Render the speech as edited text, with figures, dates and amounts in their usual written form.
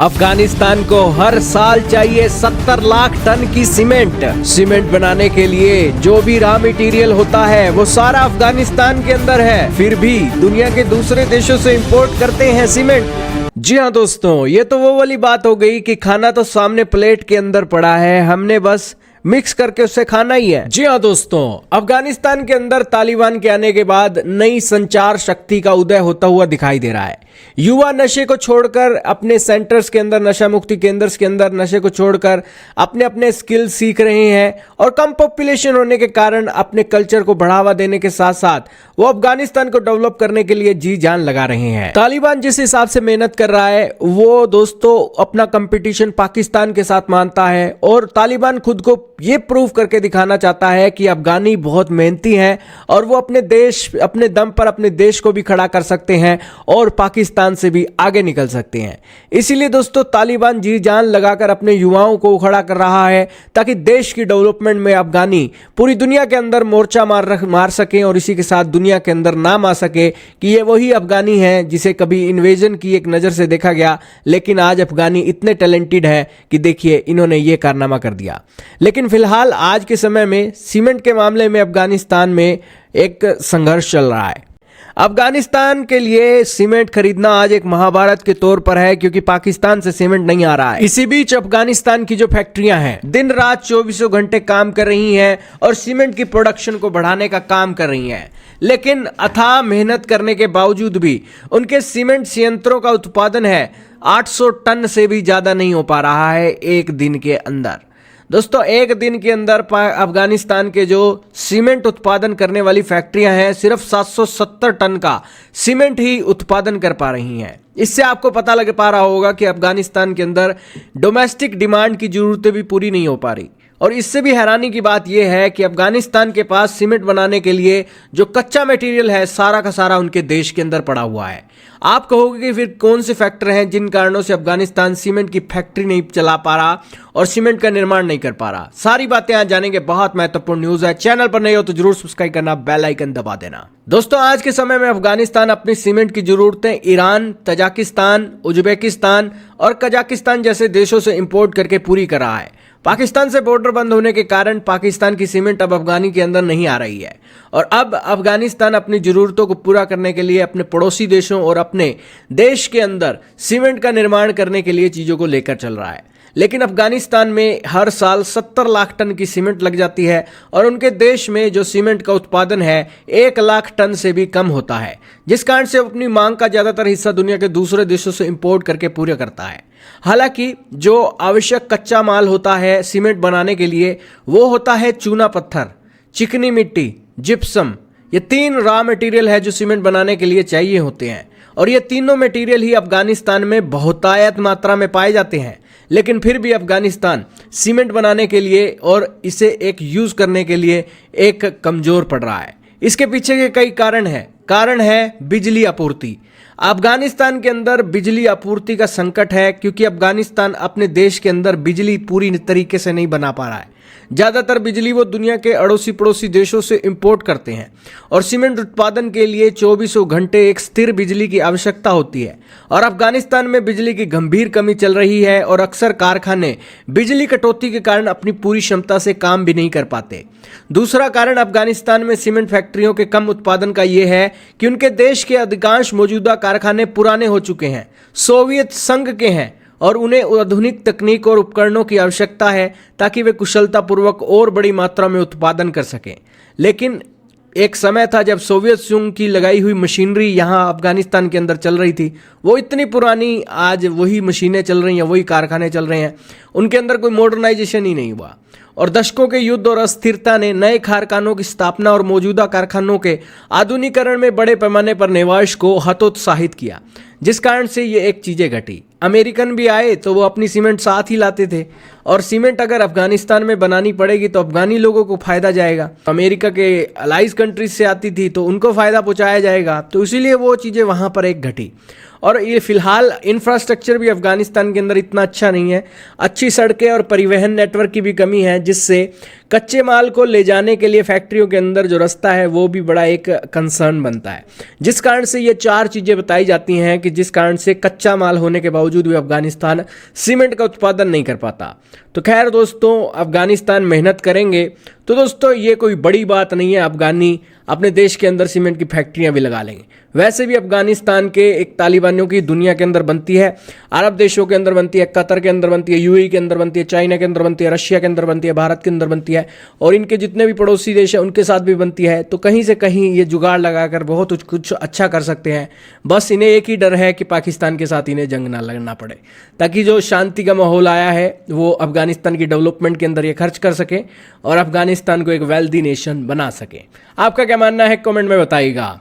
अफगानिस्तान को हर साल चाहिए 70 लाख टन की सीमेंट। सीमेंट बनाने के लिए जो भी रॉ मटेरियल होता है वो सारा अफगानिस्तान के अंदर है, फिर भी दुनिया के दूसरे देशों से इंपोर्ट करते हैं सीमेंट। जी हाँ दोस्तों, ये तो वो वाली बात हो गई कि खाना तो सामने प्लेट के अंदर पड़ा है, हमने बस मिक्स करके उससे खाना ही है। जी हाँ दोस्तों, अफगानिस्तान के अंदर तालिबान के आने के बाद नई संचार शक्ति का उदय होता हुआ दिखाई दे रहा है। युवा नशे को छोड़कर अपने सेंटर्स के अंदर, नशा मुक्ति केंद्र्स के अंदर नशे को छोड़कर अपने अपने स्किल सीख रहे हैं और कम पॉपुलेशन होने के कारण अपने कल्चर को बढ़ावा देने के साथ साथ वो अफगानिस्तान को डेवलप करने के लिए जी जान लगा रहे हैं। तालिबान जिस हिसाब से मेहनत कर रहा है वो दोस्तों अपना कंपटीशन पाकिस्तान के साथ मानता है और तालिबान खुद को ये प्रूव करके दिखाना चाहता है कि अफगानी बहुत मेहनती हैं और वो अपने देश, अपने दम पर अपने देश को भी खड़ा कर सकते हैं और पाकिस्तान से भी आगे निकल सकते हैं। इसीलिए दोस्तों तालिबान जी जान लगाकर अपने युवाओं को खड़ा कर रहा है ताकि देश की डेवलपमेंट में अफगानी पूरी दुनिया के अंदर मोर्चा मार सकें और इसी के साथ दुनिया के अंदर नाम आ सके कि ये वही अफगानी हैं जिसे कभी इन्वेजन की एक नज़र से देखा गया, लेकिन आज अफगानी इतने टैलेंटेड है कि देखिए इन्होंने ये कारनामा कर दिया। लेकिन फिलहाल आज के समय में सीमेंट के मामले में अफगानिस्तान में एक संघर्ष चल रहा है। अफगानिस्तान के लिए सीमेंट खरीदना आज एक महाभारत के तौर पर है क्योंकि पाकिस्तान से सीमेंट नहीं आ रहा है। इसी बीच अफगानिस्तान की जो फैक्ट्रियां हैं दिन रात 24 घंटे काम कर रही हैं और सीमेंट की प्रोडक्शन को बढ़ाने का काम कर रही हैं, लेकिन अथाह मेहनत करने के बावजूद भी उनके सीमेंट संयंत्रों का उत्पादन है 800 टन से भी ज्यादा नहीं हो पा रहा है एक दिन के अंदर। दोस्तों एक दिन के अंदर अफगानिस्तान के जो सीमेंट उत्पादन करने वाली फैक्ट्रियां हैं सिर्फ 770 टन का सीमेंट ही उत्पादन कर पा रही हैं। इससे आपको पता लग पा रहा होगा कि अफगानिस्तान के अंदर डोमेस्टिक डिमांड की जरूरतें भी पूरी नहीं हो पा रही। और इससे भी हैरानी की बात यह है कि अफगानिस्तान के पास सीमेंट बनाने के लिए जो कच्चा मटेरियल है सारा का सारा उनके देश के अंदर पड़ा हुआ है। आप कहोगे कि फिर कौन से फैक्टर हैं जिन कारणों से अफगानिस्तान सीमेंट की फैक्ट्री नहीं चला पा रहा और सीमेंट का निर्माण नहीं कर पा रहा। सारी बातें आज जानेंगे, बहुत महत्वपूर्ण न्यूज है। चैनल पर नहीं हो तो जरूर सब्सक्राइब करना, बेल आइकन दबा देना। दोस्तों आज के समय में अफगानिस्तान अपनी सीमेंट की जरूरतें ईरान, तजाकिस्तान, उज्बेकिस्तान और कजाकिस्तान जैसे देशों से इंपोर्ट करके पूरी कर रहा है। पाकिस्तान से बॉर्डर बंद होने के कारण पाकिस्तान की सीमेंट अब अफगानी के अंदर नहीं आ रही है और अब अफगानिस्तान अपनी जरूरतों को पूरा करने के लिए अपने पड़ोसी देशों और अपने देश के अंदर सीमेंट का निर्माण करने के लिए चीज़ों को लेकर चल रहा है। लेकिन अफगानिस्तान में हर साल 70 लाख टन की सीमेंट लग जाती है और उनके देश में जो सीमेंट का उत्पादन है 1 लाख टन से भी कम होता है, जिस कारण से अपनी मांग का ज़्यादातर हिस्सा दुनिया के दूसरे देशों से इंपोर्ट करके पूरा करता है। हालांकि जो आवश्यक कच्चा माल होता है सीमेंट बनाने के लिए वो होता है चूना पत्थर, चिकनी मिट्टी, जिप्सम। ये 3 रॉ मटेरियल है जो सीमेंट बनाने के लिए चाहिए होते हैं और ये तीनों मटेरियल ही अफगानिस्तान में बहुतायत मात्रा में पाए जाते हैं। लेकिन फिर भी अफगानिस्तान सीमेंट बनाने के लिए और इसे एक यूज करने के लिए एक कमजोर पड़ रहा है। इसके पीछे के कई कारण है बिजली आपूर्ति। अफगानिस्तान के अंदर बिजली आपूर्ति का संकट है क्योंकि अफगानिस्तान अपने देश के अंदर बिजली पूरी तरीके से नहीं बना पा रहा है। ज़्यादातर बिजली वो दुनिया के अड़ोसी पड़ोसी देशों से इंपोर्ट करते हैं और सीमेंट उत्पादन के लिए 24 घंटे एक स्थिर बिजली की आवश्यकता होती है और अफगानिस्तान में बिजली की गंभीर कमी चल रही है और अक्सर कारखाने बिजली कटौती के कारण अपनी पूरी क्षमता से काम भी नहीं कर पाते। दूसरा कारण अफगानिस्तान में सीमेंट फैक्ट्रियों के कम उत्पादन का यह है कि उनके देश के अधिकांश मौजूदा कारखाने पुराने हो चुके हैं, सोवियत संघ के हैं और उन्हें आधुनिक तकनीक और उपकरणों की आवश्यकता है ताकि वे कुशलतापूर्वक और बड़ी मात्रा में उत्पादन कर सकें। लेकिन एक समय था जब सोवियत संघ की लगाई हुई मशीनरी यहाँ अफगानिस्तान के अंदर चल रही थी, वो इतनी पुरानी आज वही मशीनें चल रही हैं, वही कारखाने चल रहे हैं, उनके अंदर कोई मॉडर्नाइजेशन ही नहीं हुआ और दशकों के युद्ध और अस्थिरता ने नए कारखानों की स्थापना और मौजूदा कारखानों के आधुनिकीकरण में बड़े पैमाने पर निवेश को हतोत्साहित किया, जिस कारण से ये एक चीज़ें घटी। अमेरिकन भी आए तो वो अपनी सीमेंट साथ ही लाते थे और सीमेंट अगर अफगानिस्तान में बनानी पड़ेगी तो अफगानी लोगों को फायदा जाएगा। अमेरिका के अलाइज कंट्रीज से आती थी तो उनको फायदा पहुंचाया जाएगा, तो इसीलिए वो चीज़ें वहाँ पर एक घटी। और ये फिलहाल इंफ्रास्ट्रक्चर भी अफगानिस्तान के अंदर इतना अच्छा नहीं है, अच्छी सड़कें और परिवहन नेटवर्क की भी कमी है, जिससे कच्चे माल को ले जाने के लिए फैक्ट्रियों के अंदर जो रास्ता है वो भी बड़ा एक कंसर्न बनता है, जिस कारण से ये 4 चीज़ें बताई जाती हैं कि जिस कारण से कच्चा माल होने के बावजूद भी अफगानिस्तान सीमेंट का उत्पादन नहीं कर पाता। तो खैर दोस्तों, अफगानिस्तान मेहनत करेंगे तो दोस्तों ये कोई बड़ी बात नहीं है, अफगानी अपने देश के अंदर सीमेंट की फैक्ट्रियां भी लगा लेंगे। वैसे भी अफगानिस्तान के एक तालिबानियों की दुनिया के अंदर बनती है, अरब देशों के अंदर बनती है, कतर के अंदर बनती है, यूएई के अंदर बनती है, चाइना के अंदर बनती है, रशिया के अंदर बनती है, भारत के अंदर बनती है और इनके जितने भी पड़ोसी देश हैं उनके साथ भी बनती है। तो कहीं से कहीं ये जुगाड़ लगाकर बहुत कुछ अच्छा कर सकते हैं। बस इन्हें एक ही डर है कि पाकिस्तान के साथ इन्हें जंग ना लड़ना पड़े, ताकि जो शांति का माहौल आया है वो अफगानिस्तान की डेवलपमेंट के अंदर ये खर्च कर सके और अफगानिस्तान को एक वेल्दी नेशन बना सके। आपका क्या मानना है कमेंट में बताइएगा।